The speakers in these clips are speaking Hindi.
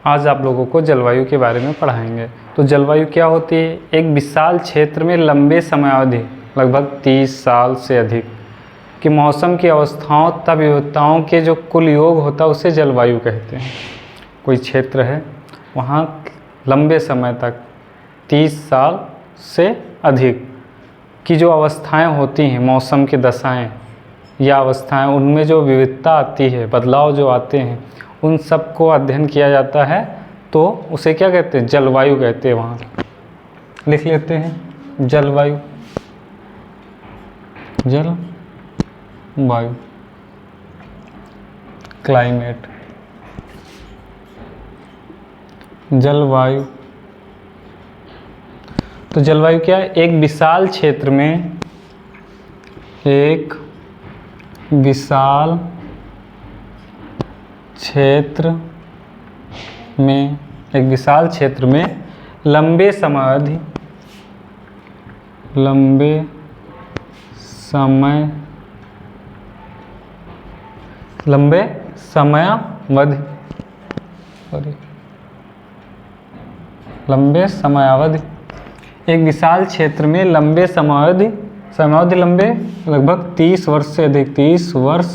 आज आप लोगों को जलवायु के बारे में पढ़ाएंगे। तो जलवायु क्या होती है? एक विशाल क्षेत्र में लंबे समयावधि लगभग 30 साल से अधिक कि मौसम की अवस्थाओं तथा विविधताओं के जो कुल योग होता है उसे जलवायु कहते हैं। कोई क्षेत्र है, वहाँ लंबे समय तक 30 साल से अधिक की जो अवस्थाएं होती हैं, मौसम की दशाएं या अवस्थाएं, उनमें जो विविधता आती है, बदलाव जो आते हैं, उन सब को अध्ययन किया जाता है। तो उसे क्या कहते हैं? जलवायु कहते हैं। वहाँ लिख लेते हैं जलवायु, जलवायु, क्लाइमेट, जलवायु। तो जलवायु क्या है? एक विशाल क्षेत्र में, एक विशाल क्षेत्र में, एक विशाल क्षेत्र में लंबे समयावधि, लंबे समयावधि, लंबे समयावधि, एक विशाल क्षेत्र में लंबे समयावधि लंबे लगभग 30 वर्ष से अधिक, 30 वर्ष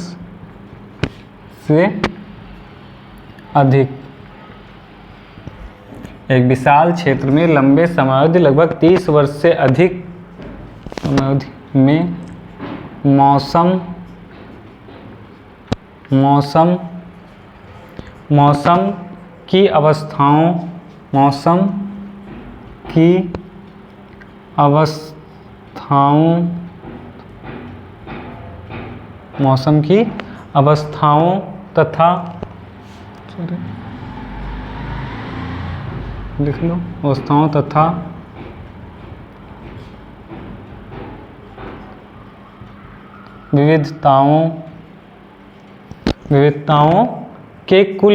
से अधिक, एक विशाल क्षेत्र में लंबे समयावधि लगभग 30 वर्ष से अधिक समयावधि में मौसम की अवस्थाओं, तथा लिख लो, अवस्थाओं तथा विविधताओं के कुल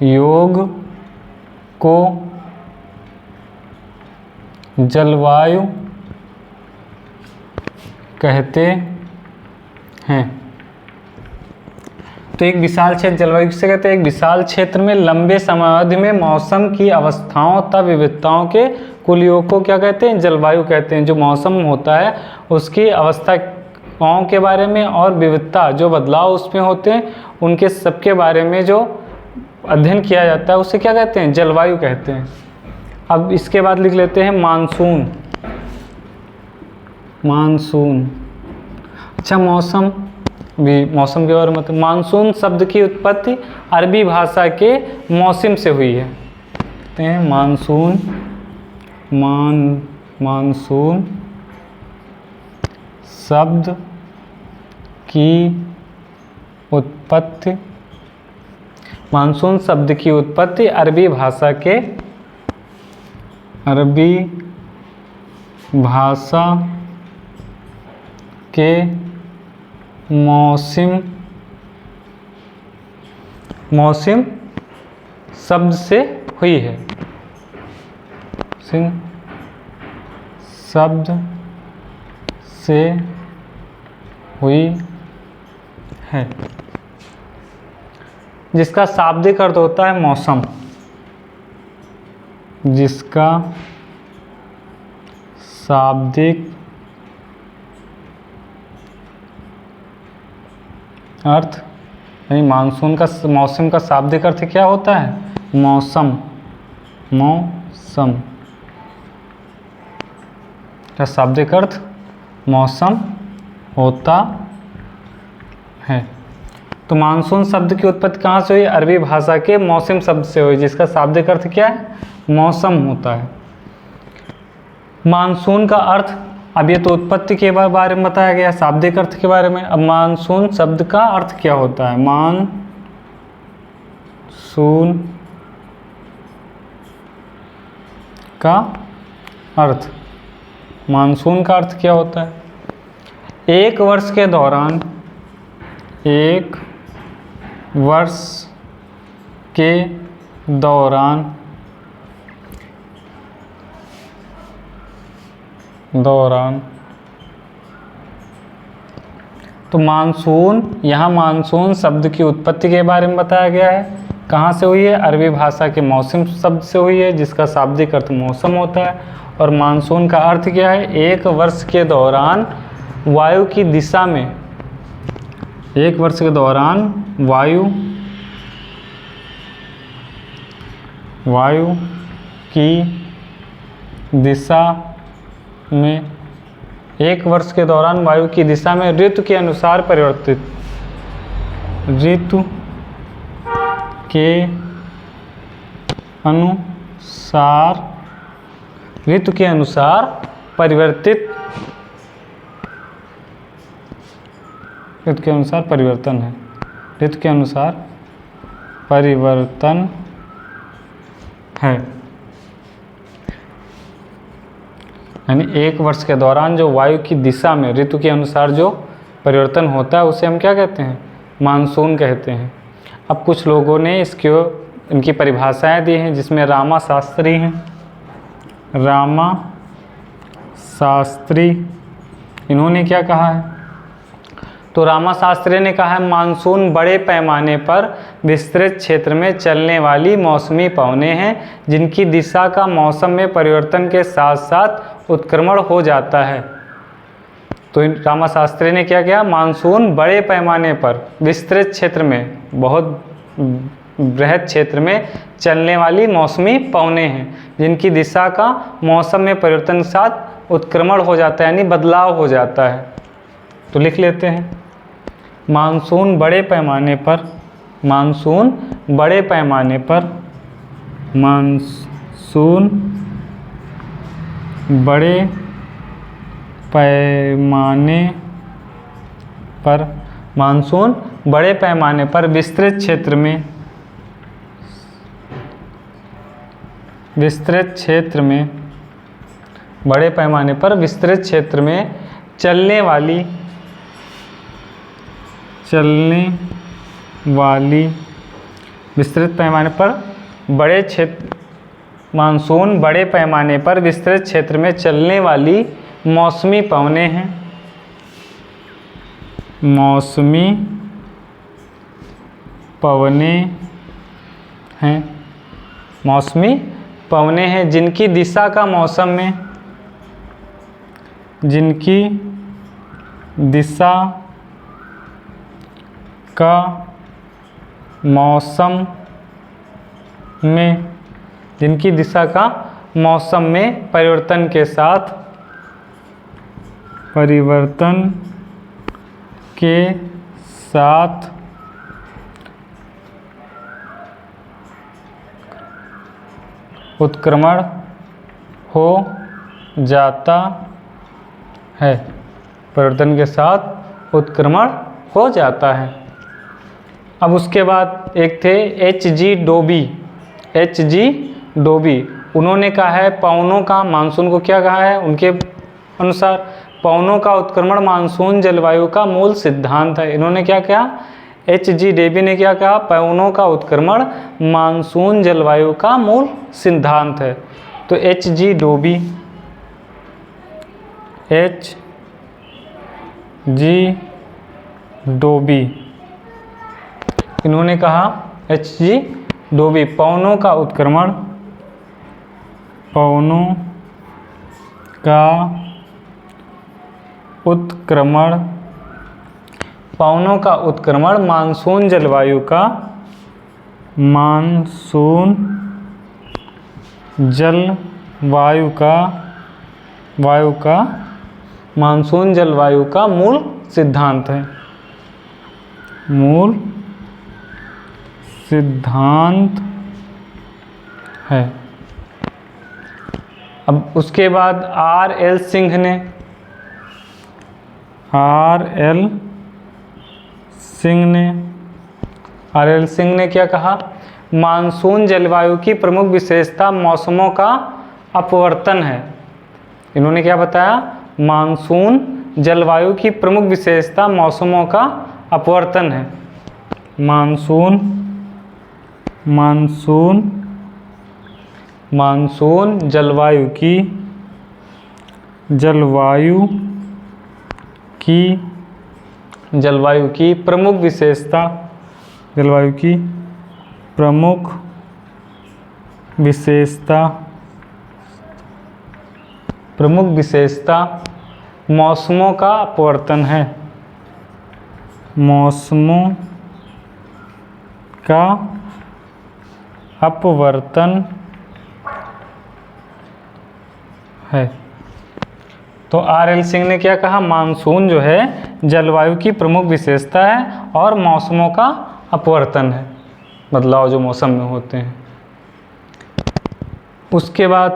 योग को जलवायु कहते हैं। तो एक विशाल क्षेत्र जलवायु किसे कहते हैं? एक विशाल क्षेत्र में लंबे समयावधि में मौसम की अवस्थाओं तथा विविधताओं के कुल योग को क्या कहते हैं? जलवायु कहते हैं। जो मौसम होता है उसकी अवस्थाओं के बारे में और विविधता, जो बदलाव उसमें होते हैं, उनके सबके बारे में जो अध्ययन किया जाता है उसे क्या कहते हैं? जलवायु कहते हैं। अब इसके बाद लिख लेते हैं मानसून। अच्छा, मौसम के बारे में। मानसून शब्द की उत्पत्ति अरबी भाषा के मौसम से हुई है। कहते हैं मानसून शब्द की उत्पत्ति अरबी भाषा के मौसम शब्द से हुई है। शब्द से हुई है, जिसका शाब्दिक अर्थ होता है मौसम, जिसका शाब्दिक अर्थ, यानी मानसून का, मौसम का शाब्दिक अर्थ क्या होता है? मौसम का शाब्दिक अर्थ मौसम होता है। तो मानसून शब्द की उत्पत्ति कहाँ से हुई? अरबी भाषा के मौसम शब्द से हुई, जिसका शाब्दिक अर्थ क्या है? मौसम होता है। मानसून का अर्थ, अब ये तो उत्पत्ति के बारे में बताया गया, शाब्दिक अर्थ के बारे में। अब मानसून शब्द का अर्थ क्या होता है? मानसून का अर्थ, मानसून का अर्थ क्या होता है? एक वर्ष के दौरान, एक वर्ष के दौरान तो मानसून, यहाँ मानसून शब्द की उत्पत्ति के बारे में बताया गया है। कहाँ से हुई है? अरबी भाषा के मौसम शब्द से हुई है, जिसका शाब्दिक अर्थ मौसम होता है। और मानसून का अर्थ क्या है? एक वर्ष के दौरान वायु की दिशा में, एक वर्ष के दौरान वायु की दिशा में, एक वर्ष के दौरान वायु की दिशा में ऋतु के अनुसार परिवर्तित, ऋतु के अनुसार परिवर्तित, ऋतु के अनुसार परिवर्तन है, ऋतु के अनुसार परिवर्तन है। यानी एक वर्ष के दौरान जो वायु की दिशा में ऋतु के अनुसार जो परिवर्तन होता है उसे हम क्या कहते हैं? मानसून कहते हैं। अब कुछ लोगों ने इनकी परिभाषाएं दी हैं, जिसमें रामा शास्त्री हैं। रामा शास्त्री इन्होंने क्या कहा है? तो रामा शास्त्री ने कहा है मानसून बड़े पैमाने पर विस्तृत क्षेत्र में चलने वाली मौसमी पवनें हैं, जिनकी दिशा का मौसम में परिवर्तन के साथ साथ उत्क्रमण हो जाता है। तो रामा शास्त्री ने क्या किया? मानसून बड़े पैमाने पर विस्तृत क्षेत्र में, बहुत बृहद क्षेत्र में चलने वाली मौसमी पवनें हैं, जिनकी दिशा का मौसम में परिवर्तन के साथ उत्क्रमण हो जाता है, यानी बदलाव हो जाता है। तो लिख लेते हैं, मानसून बड़े पैमाने पर, मानसून बड़े पैमाने पर, मानसून बड़े पैमाने पर, मानसून बड़े पैमाने पर विस्तृत क्षेत्र में, विस्तृत क्षेत्र में, बड़े पैमाने पर विस्तृत क्षेत्र में चलने वाली विस्तृत पैमाने पर बड़े क्षेत्र, मानसून बड़े पैमाने पर विस्तृत क्षेत्र में चलने वाली मौसमी पवनें हैं, मौसमी पवनें हैं, मौसमी पवनें हैं, जिनकी दिशा का मौसम में, जिनकी दिशा का मौसम में, जिनकी दिशा का मौसम में परिवर्तन के साथ, उत्क्रमण हो जाता है, परिवर्तन के साथ उत्क्रमण हो जाता है। अब उसके बाद एक थे H.G. डोबी, उन्होंने कहा है पवनों का, मानसून को क्या कहा है? उनके अनुसार पवनों का उत्क्रमण मानसून जलवायु का मूल सिद्धांत है। इन्होंने क्या कहा? H.G. डोबी ने क्या कहा? पवनों का उत्क्रमण मानसून जलवायु का मूल सिद्धांत है। तो H.G. डोबी इन्होंने कहा, H.G. डोबी पवनों का उत्क्रमण, पवनों का उत्क्रमण मानसून जलवायु का, मानसून जलवायु का मूल सिद्धांत है, मूल सिद्धांत है। अब उसके बाद R.L. सिंह ने क्या कहा? मानसून जलवायु की प्रमुख विशेषता मौसमों का अपवर्तन है। इन्होंने क्या बताया? मानसून जलवायु की प्रमुख विशेषता मौसमों का अपवर्तन है। मानसून जलवायु की जलवायु की प्रमुख विशेषता, जलवायु की प्रमुख विशेषता, प्रमुख विशेषता मौसमों का अपवर्तन है, मौसमों का अपवर्तन है। तो आर.एल. सिंह ने क्या कहा, मानसून जो है जलवायु की प्रमुख विशेषता है और मौसमों का अपवर्तन है, बदलाव जो मौसम में होते हैं। उसके बाद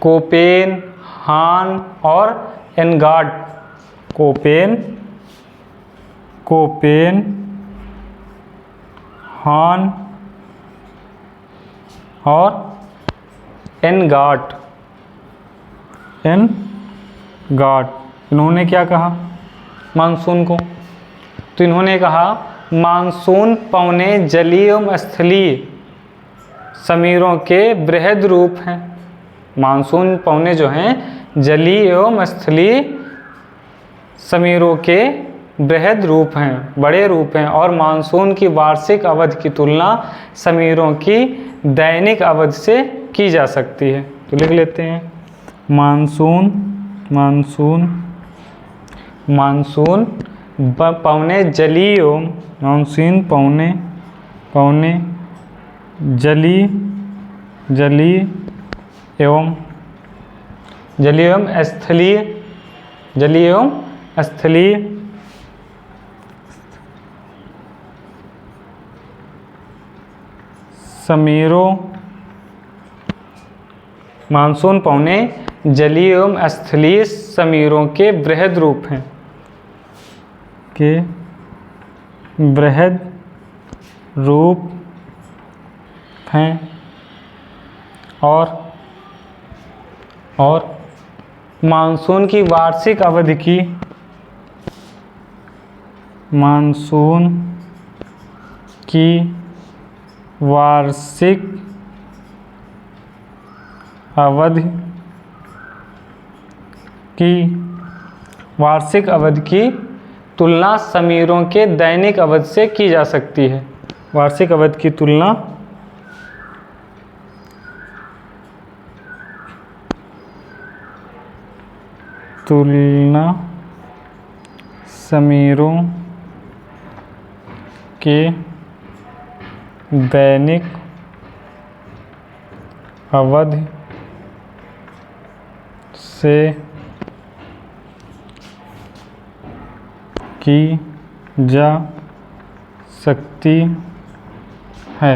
कोपेन, हान और एनगार्ड, कोपेन, हान और एनगार्ड, इन्होंने क्या कहा मानसून को, तो इन्होंने कहा मानसून पौने जलीय एवं स्थलीय समीरों के बृहद रूप हैं। मानसून पौने जो हैं जलीय एवं स्थलीय समीरों के बृहद रूप हैं, बड़े रूप हैं, और मानसून की वार्षिक अवधि की तुलना समीरों की दैनिक अवधि से की जा सकती है। तो लिख लेते हैं मानसून पौने जलीय एवं मानसून पौने जलीय एवं स्थलीय समीरों, मानसून पौने जलीय एवं स्थलीय समीरों के बृहद रूप हैं, और मानसून की वार्षिक अवधि की वार्षिक अवधि की तुलना समीरों के दैनिक अवधि से की जा सकती है। वार्षिक अवधि की तुलना समीरों के दैनिक अवधि से की जा सकती है।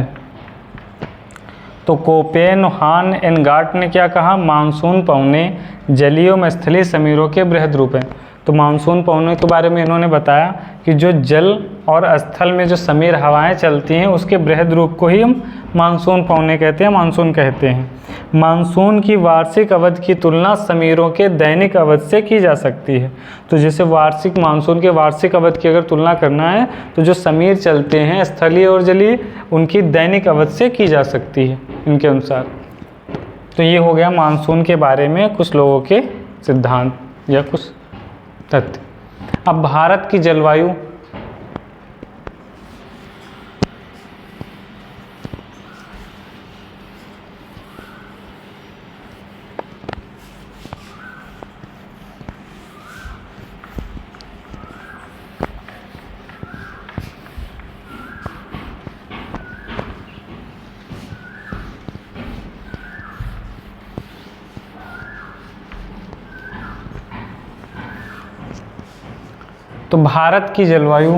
तो कोपेन, हान, एनगार्ड ने क्या कहा, मानसून पौने जलीय एवं स्थलीय समीरों के बृहद रूप हैं। तो मानसून पौने के बारे में इन्होंने बताया कि जो जल और स्थल में जो समीर हवाएं चलती हैं उसके बृहद रूप को ही हम मानसून पौने कहते हैं, मानसून कहते हैं। मानसून की वार्षिक अवधि की तुलना समीरों के दैनिक अवधि से की जा सकती है। तो जैसे मानसून के वार्षिक अवधि की अगर तुलना करना है तो जो समीर चलते हैं स्थलीय और जलीय उनकी दैनिक अवधि से की जा सकती है इनके अनुसार। तो ये हो गया मानसून के बारे में कुछ लोगों के सिद्धांत या कुछ तथ्य। अब भारत की जलवायु, तो भारत की जलवायु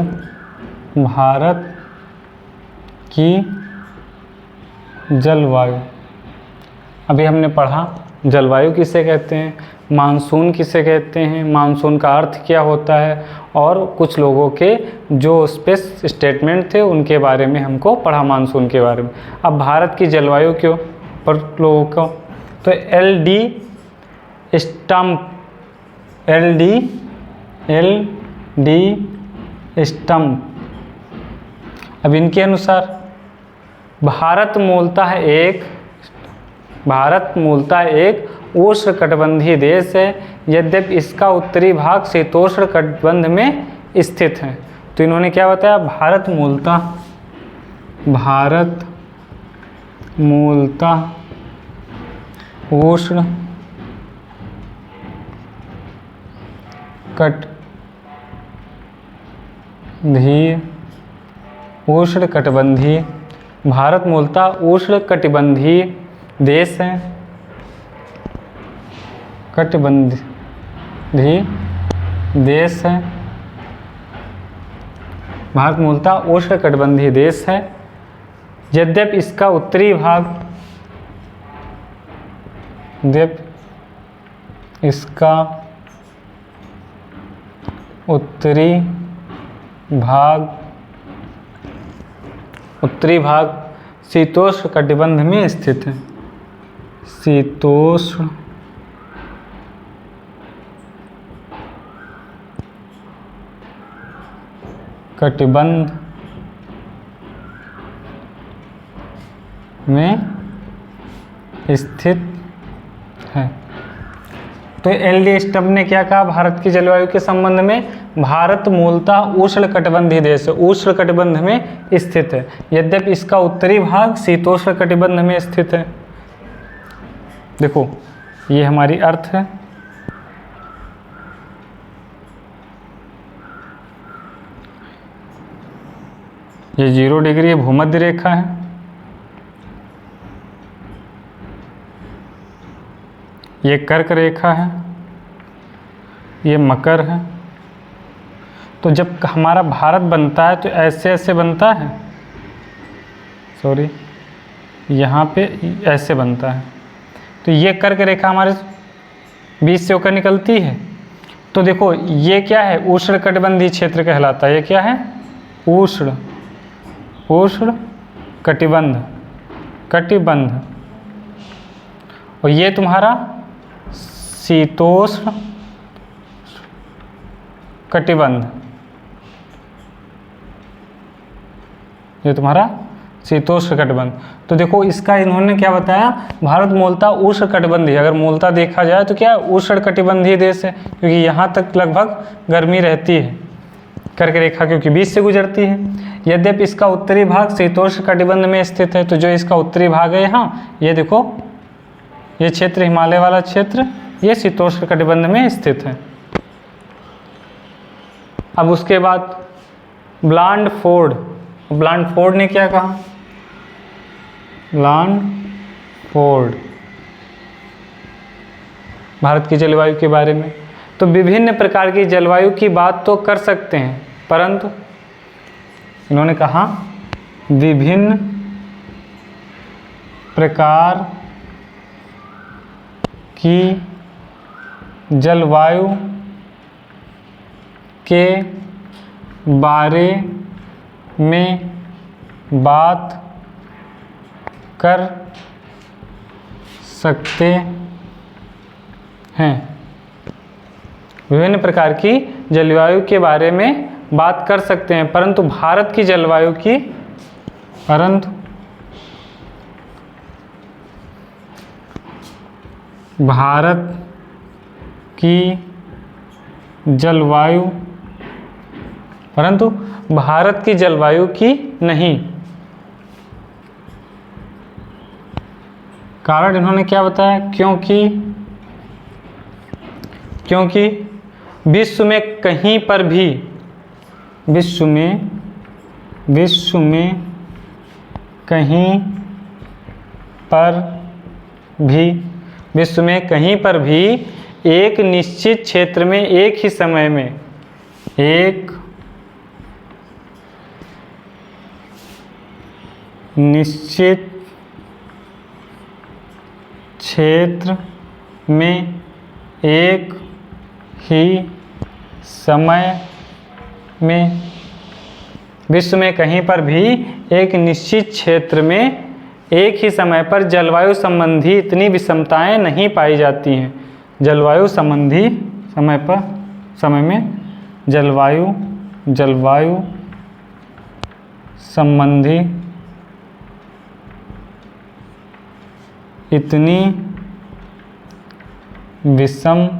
अभी हमने पढ़ा जलवायु किसे कहते हैं, मानसून किसे कहते हैं, मानसून का अर्थ क्या होता है, और कुछ लोगों के जो उस पे स्टेटमेंट थे उनके बारे में हमको पढ़ा मानसून के बारे में। अब भारत की जलवायु क्यों पर लोगों को, तो एल डी स्टम्प, अब इनके अनुसार भारत मूलतः एक उष्णकटिबंधीय देश है, यद्यपि इसका उत्तरी भाग शीतोष्ण कटिबंध में स्थित है। तो इन्होंने क्या बताया, भारत मूलतः उष्ण उष्णकटिबंधीय भारत मूलतः उष्णकटिबंधीय देश है, कटिबंधीय देश है। भारत मूलतः उष्णकटिबंधीय देश है, यद्यपि इसका उत्तरी भाग शीतोष्ण कटिबंध में स्थित है। शीतोष्ण कटिबंध में स्थित है। तो एल.डी. स्टब ने क्या कहा भारत की जलवायु के संबंध में, भारत मूलतः उष्णकटिबंधीय देश है, उष्णकटिबंध में स्थित है, यद्यपि इसका उत्तरी भाग शीतोष्ण कटिबंध में स्थित है। देखो ये हमारी अर्थ है, ये 0 डिग्री ये भूमध्य रेखा है, ये कर्क रेखा है, ये मकर है। तो जब हमारा भारत बनता है तो ऐसे ऐसे बनता है, सॉरी यहाँ पे ऐसे बनता है। तो ये कर्क रेखा हमारे बीच से होकर निकलती है। तो देखो ये क्या है, उष्णकटिबंधीय क्षेत्र कहलाता है। ये क्या है, उष्ण कटिबंध। और ये तुम्हारा शीतोष्ण कटिबंध, ये तुम्हारा शीतोष्ण कटिबंध। तो देखो इसका इन्होंने क्या बताया, भारत मूलतः उष्ण कटिबंधीय, अगर मूलतः देखा जाए तो क्या उष्ण कटिबंधीय देश है, क्योंकि यहाँ तक लगभग गर्मी रहती है, कर्क रेखा क्योंकि बीच से गुजरती है। यद्यपि इसका उत्तरी भाग शीतोष्ण कटिबंध में स्थित है। तो जो इसका उत्तरी भाग है यहाँ, ये देखो ये क्षेत्र हिमालय वाला क्षेत्र, ये शीतोष्ण कटिबंध में स्थित है। अब उसके बाद ब्लांडफोर्ड ने क्या कहा, ब्लांडफोर्ड भारत की जलवायु के बारे में। तो विभिन्न प्रकार की जलवायु की बात तो कर सकते हैं, परंतु इन्होंने कहा विभिन्न प्रकार की जलवायु के बारे में बात कर सकते हैं। विभिन्न प्रकार की जलवायु के बारे में बात कर सकते हैं, परंतु भारत की जलवायु की की नहीं। कारण इन्होंने क्या बताया, क्योंकि विश्व में कहीं पर भी एक निश्चित क्षेत्र में एक ही समय में निश्चित क्षेत्र में एक ही समय में विश्व में कहीं पर भी एक निश्चित क्षेत्र में एक ही समय पर जलवायु संबंधी इतनी विषमताएं नहीं पाई जाती हैं। जलवायु संबंधी समय में जलवायु संबंधी इतनी विषमताएं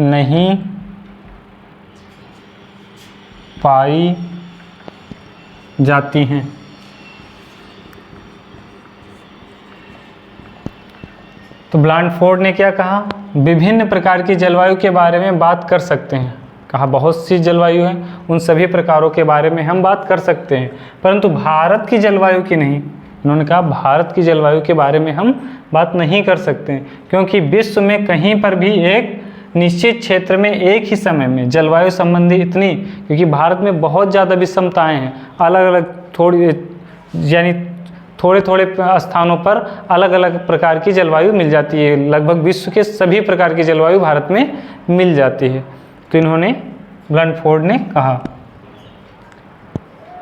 नहीं पाई जाती हैं। तो ब्लांडफोर्ड ने क्या कहा, विभिन्न प्रकार की जलवायु के बारे में बात कर सकते हैं। कहा बहुत सी जलवायु हैं, उन सभी प्रकारों के बारे में हम बात कर सकते हैं, परंतु भारत की जलवायु की नहीं। उन्होंने कहा भारत की जलवायु के बारे में हम बात नहीं कर सकते हैं, क्योंकि विश्व में कहीं पर भी एक निश्चित क्षेत्र में एक ही समय में जलवायु संबंधी इतनी, क्योंकि भारत में बहुत ज़्यादा विषमताएं हैं, अलग अलग थोड़े थोड़े स्थानों पर अलग अलग प्रकार की जलवायु मिल जाती है। लगभग विश्व के सभी प्रकार की जलवायु भारत में मिल जाती है। तो इन्होंने ब्लांडफोर्ड ने कहा।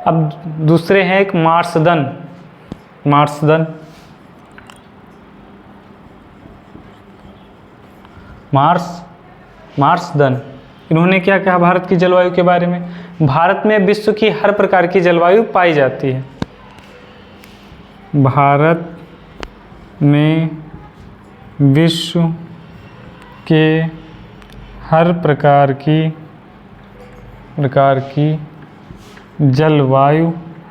अब दूसरे हैं एक मार्सदन। मार्सदन इन्होंने क्या कहा भारत की जलवायु के बारे में, भारत में विश्व की हर प्रकार की जलवायु पाई जाती है। भारत में विश्व के हर प्रकार की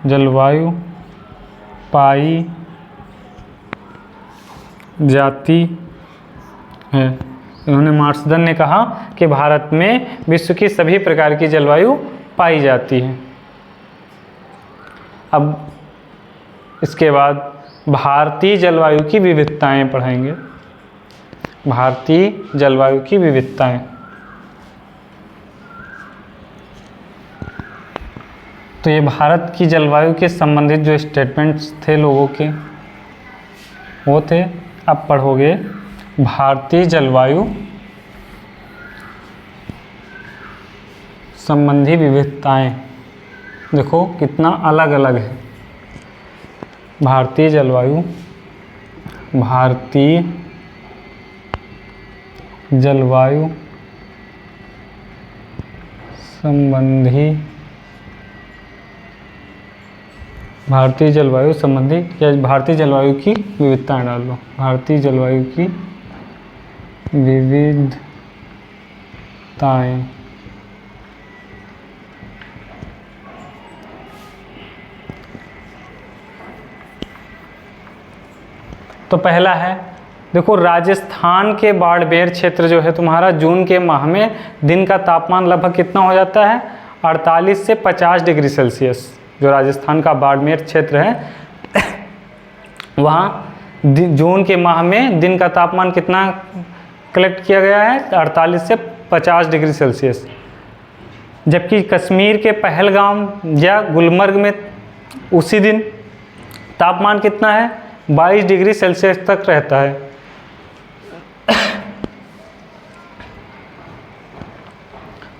जलवायु पाई जाती है। इन्होंने मार्सदन ने कहा कि भारत में विश्व की सभी प्रकार की जलवायु पाई जाती है। अब इसके बाद भारतीय जलवायु की विविधताएं पढ़ेंगे। भारतीय जलवायु की विविधताएं, तो ये भारत की जलवायु के संबंधित जो स्टेटमेंट्स थे लोगों के वो थे। अब पढ़ोगे भारतीय जलवायु संबंधी विविधताएं। देखो कितना अलग अलग है भारतीय जलवायु संबंधी या भारतीय जलवायु की विविधताएं डाल लो। भारतीय जलवायु की विविधताएं। तो पहला है, देखो राजस्थान के बाड़मेर क्षेत्र जो है तुम्हारा, जून के माह में दिन का तापमान लगभग कितना हो जाता है, 48 से 50 डिग्री सेल्सियस। जो राजस्थान का बाड़मेर क्षेत्र है वहाँ जून के माह में दिन का तापमान कितना कलेक्ट किया गया है, 48 से 50 डिग्री सेल्सियस। जबकि कश्मीर के पहलगाम या गुलमर्ग में उसी दिन तापमान कितना है, 22 डिग्री सेल्सियस तक रहता है।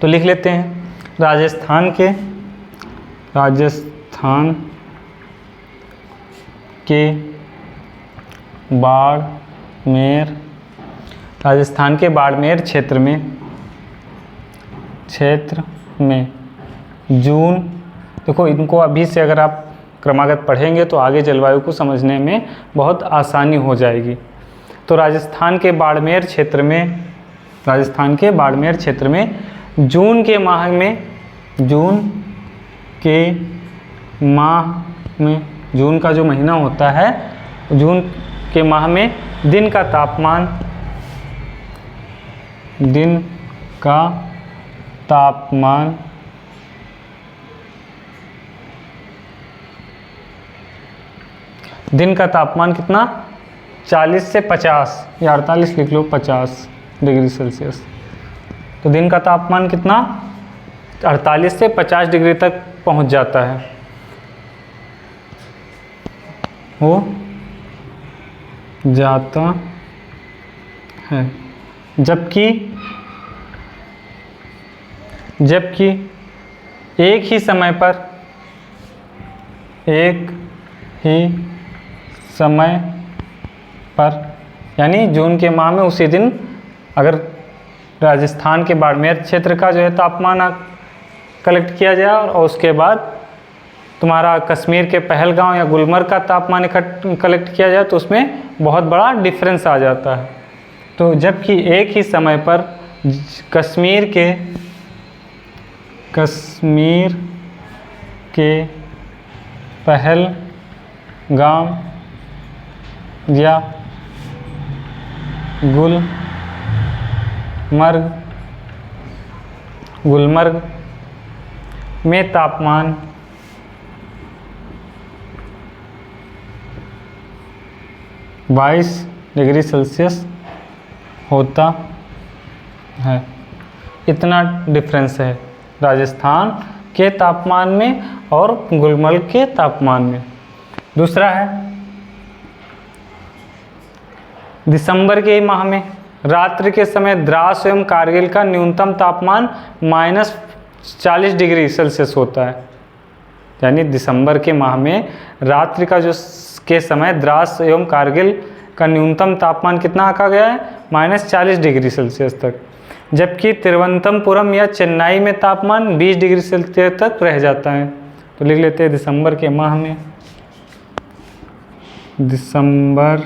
तो लिख लेते हैं राजस्थान के बाड़मेर क्षेत्र में जून, देखो इनको अभी से अगर आप क्रमागत पढ़ेंगे तो आगे जलवायु को समझने में बहुत आसानी हो जाएगी। तो राजस्थान के बाड़मेर क्षेत्र में जून के माह में जून का जो महीना होता है, जून के माह में दिन का तापमान कितना, 40 से 50 या 48 लिख लो, 50 डिग्री सेल्सियस। तो दिन का तापमान कितना, 48 से 50 डिग्री तक पहुंच जाता है। हो जाता है। जबकि एक ही समय पर यानी जून के माह में उसी दिन अगर राजस्थान के बाड़मेर क्षेत्र का जो है तापमान कलेक्ट किया जाए और उसके बाद तुम्हारा कश्मीर के पहलगांव या गुलमर्ग का तापमान कलेक्ट किया जाए तो उसमें बहुत बड़ा डिफरेंस आ जाता है। तो जबकि एक ही समय पर कश्मीर के पहलगाम या गुलमर्ग में तापमान 22 डिग्री सेल्सियस होता है। इतना डिफरेंस है राजस्थान के तापमान में और गुलमर्ग के तापमान में। दूसरा है दिसंबर के माह में रात्रि के समय द्रास एवं कारगिल का न्यूनतम तापमान -40 डिग्री सेल्सियस होता है। यानी दिसंबर के माह में रात्रि का के समय द्रास एवं कारगिल का न्यूनतम तापमान कितना आंका गया है? -40 डिग्री सेल्सियस तक। जबकि तिरुवनंतपुरम या चेन्नई में तापमान 20 डिग्री सेल्सियस तक रह जाता है। तो लिख लेते हैं दिसंबर के माह में, दिसंबर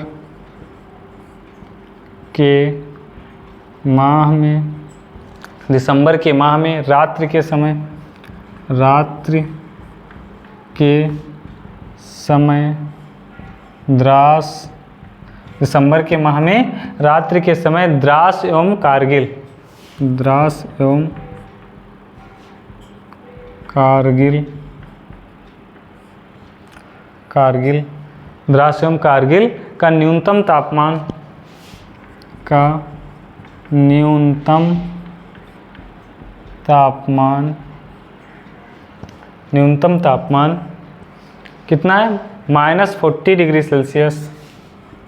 के माह में रात्रि के समय दिसंबर के माह में रात्रि के समय द्रास एवं कारगिल का न्यूनतम तापमान कितना है? -40 डिग्री सेल्सियस,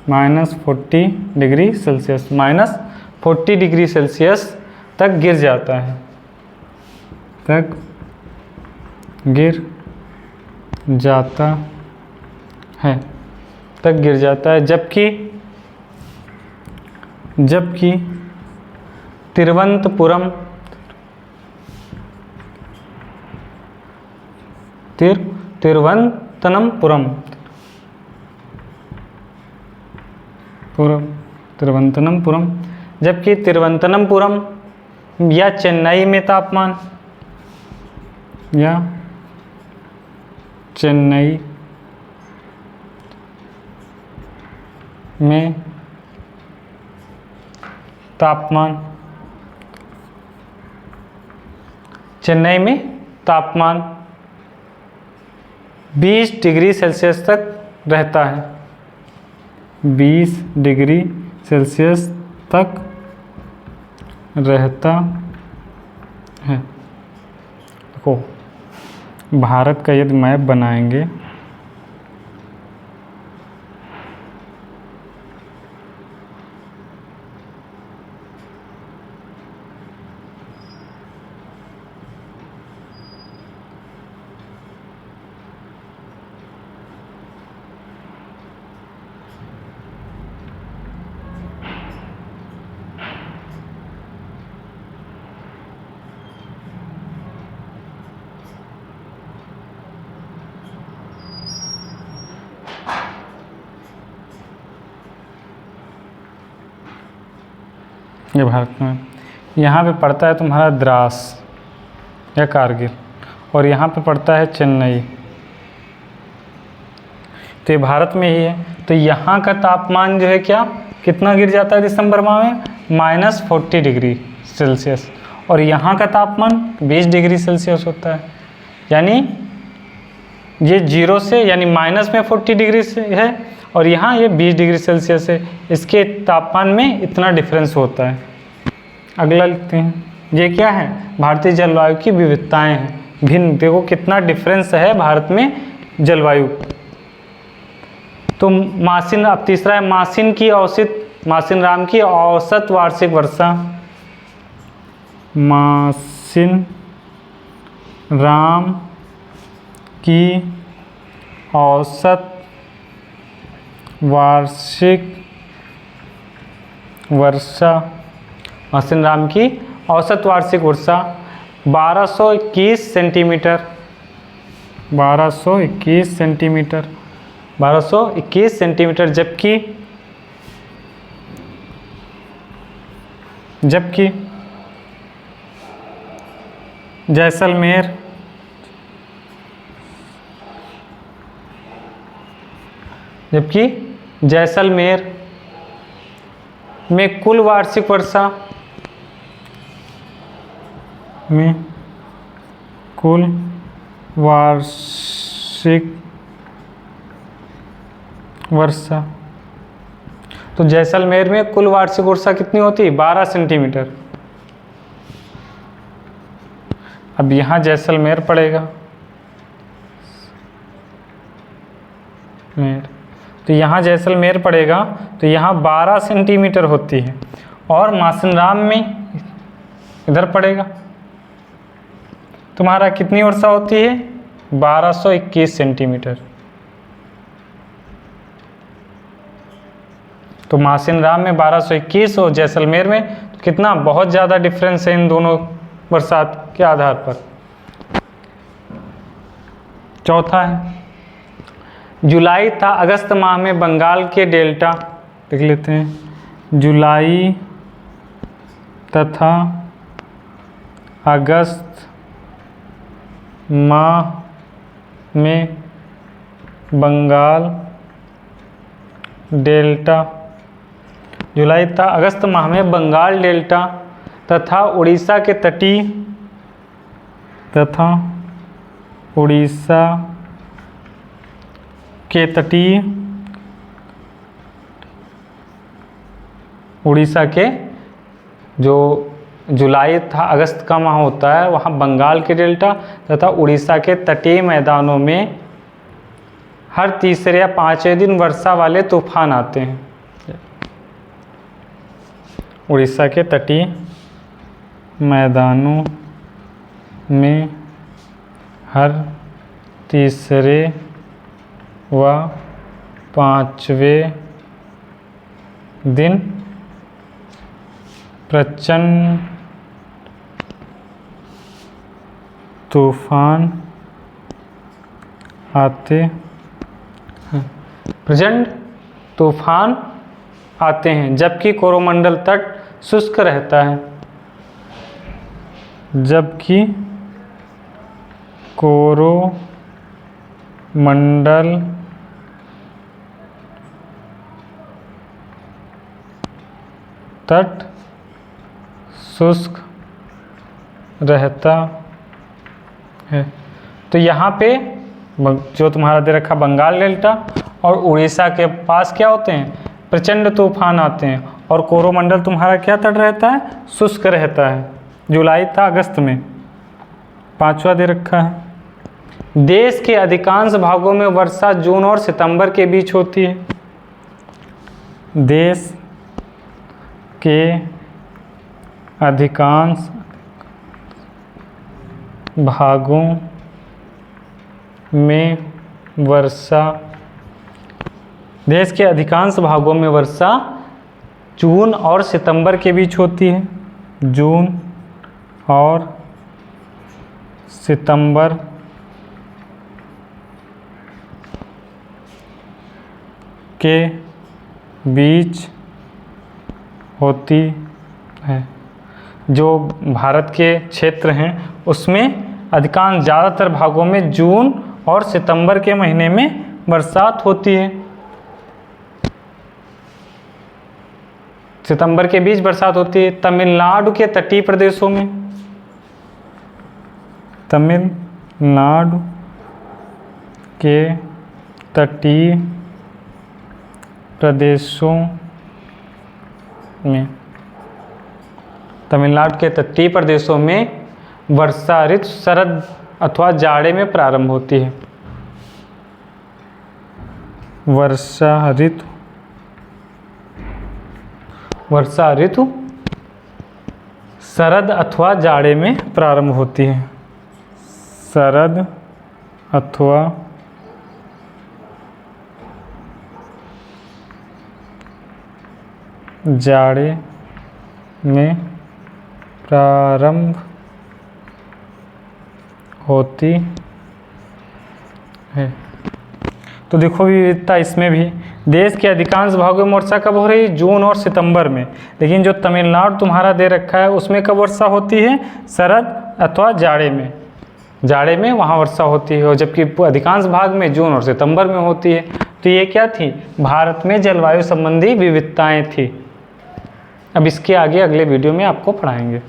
-40 डिग्री सेल्सियस तक गिर जाता है, जबकि तिरुवनंतपुरम जबकि तिरुवनंतपुरम या चेन्नई में तापमान चेन्नई में 20 डिग्री सेल्सियस तक रहता है, 20 डिग्री सेल्सियस तक रहता है। देखो भारत का यदि मैप बनाएंगे ये भारत में यहाँ पे पड़ता है तुम्हारा द्रास या कारगिल और यहाँ पे पड़ता है चेन्नई, तो ये भारत में ही है। तो यहाँ का तापमान जो है क्या कितना गिर जाता है दिसंबर माह में? -40 डिग्री सेल्सियस, और यहाँ का तापमान 20 डिग्री सेल्सियस होता है। यानी ये 0 से यानी माइनस में 40 डिग्री से है और यहाँ ये 20 डिग्री सेल्सियस है, इसके तापमान में इतना डिफरेंस होता है। अगला लिखते हैं, ये क्या है? भारतीय जलवायु की विविधताएं हैं, भिन्न। देखो कितना डिफरेंस है भारत में जलवायु। तो मासिन, अब तीसरा है मासिन राम की औसत वार्षिक वर्षा। मासिन राम की औसत वार्षिक वर्षा, मासिन राम की औसत वार्षिक वर्षा 1221 सेंटीमीटर। 1221 centimetre, 1221 centimetre. जबकि जैसलमेर में कुल वार्षिक वर्षा तो जैसलमेर में कुल वार्षिक वर्षा कितनी होती है? 12 सेंटीमीटर। अब यहाँ जैसलमेर पड़ेगा, तो यहाँ जैसलमेर पड़ेगा, तो यहाँ 12 सेंटीमीटर होती है, और मासिनराम में इधर पड़ेगा, तुम्हारा कितनी वर्षा होती है? 1221 सेंटीमीटर। तो मासिनराम में 1221 और जैसलमेर में तो कितना, बहुत ज़्यादा डिफरेंस है इन दोनों बरसात के आधार पर। चौथा है, जुलाई तथा अगस्त माह में बंगाल के डेल्टा, देख लेते हैं, जुलाई तथा अगस्त माह में बंगाल डेल्टा, जुलाई तथा अगस्त माह में बंगाल डेल्टा तथा उड़ीसा के तटीय उड़ीसा के जो जुलाई तथा अगस्त का माह होता है, वहाँ बंगाल के डेल्टा तथा उड़ीसा के तटीय मैदानों में हर तीसरे या पांचवें दिन वर्षा वाले तूफान आते हैं। उड़ीसा के तटीय मैदानों में हर तीसरे व पांचवें दिन प्रचंड तूफान आते हैं, जबकि कोरोमंडल तट शुष्क रहता है। जबकि कोरोमंडल तट शुष्क रहता है। तो यहाँ पे जो तुम्हारा दे रखा बंगाल डेल्टा और उड़ीसा के पास क्या होते हैं? प्रचंड तूफान आते हैं, और कोरोमंडल तुम्हारा क्या तट रहता है? शुष्क रहता है। जुलाई था अगस्त में। पांचवा दे रखा है, देश के अधिकांश भागों में वर्षा जून और सितंबर के बीच होती है। देश के अधिकांश भागों में वर्षा जून और सितंबर के बीच होती है। जून और सितंबर के बीच होती है। जो भारत के क्षेत्र हैं उसमें अधिकांश ज़्यादातर भागों में जून और सितंबर के महीने में बरसात होती है। सितंबर के बीच बरसात होती है। तमिलनाडु के तटीय प्रदेशों में, तमिलनाडु के तटीय प्रदेशों में, तमिलनाडु के तटीय प्रदेशों में वर्षा ऋतु शरद अथवा जाड़े में प्रारंभ होती है। वर्षा ऋतु शरद अथवा जाड़े में प्रारंभ होती है। शरद अथवा जाड़े में प्रारंभ होती है। तो देखो विविधता इसमें भी, देश के अधिकांश भागों में वर्षा कब हो रही है? जून और सितंबर में। लेकिन जो तमिलनाडु तुम्हारा दे रखा है उसमें कब वर्षा होती है? शरद अथवा जाड़े में। जाड़े में वहाँ वर्षा होती है, और जबकि अधिकांश भाग में जून और सितंबर में होती है। तो ये क्या थी? भारत में जलवायु संबंधी विविधताएं थी। अब इसके आगे अगले वीडियो में आपको पढ़ाएंगे।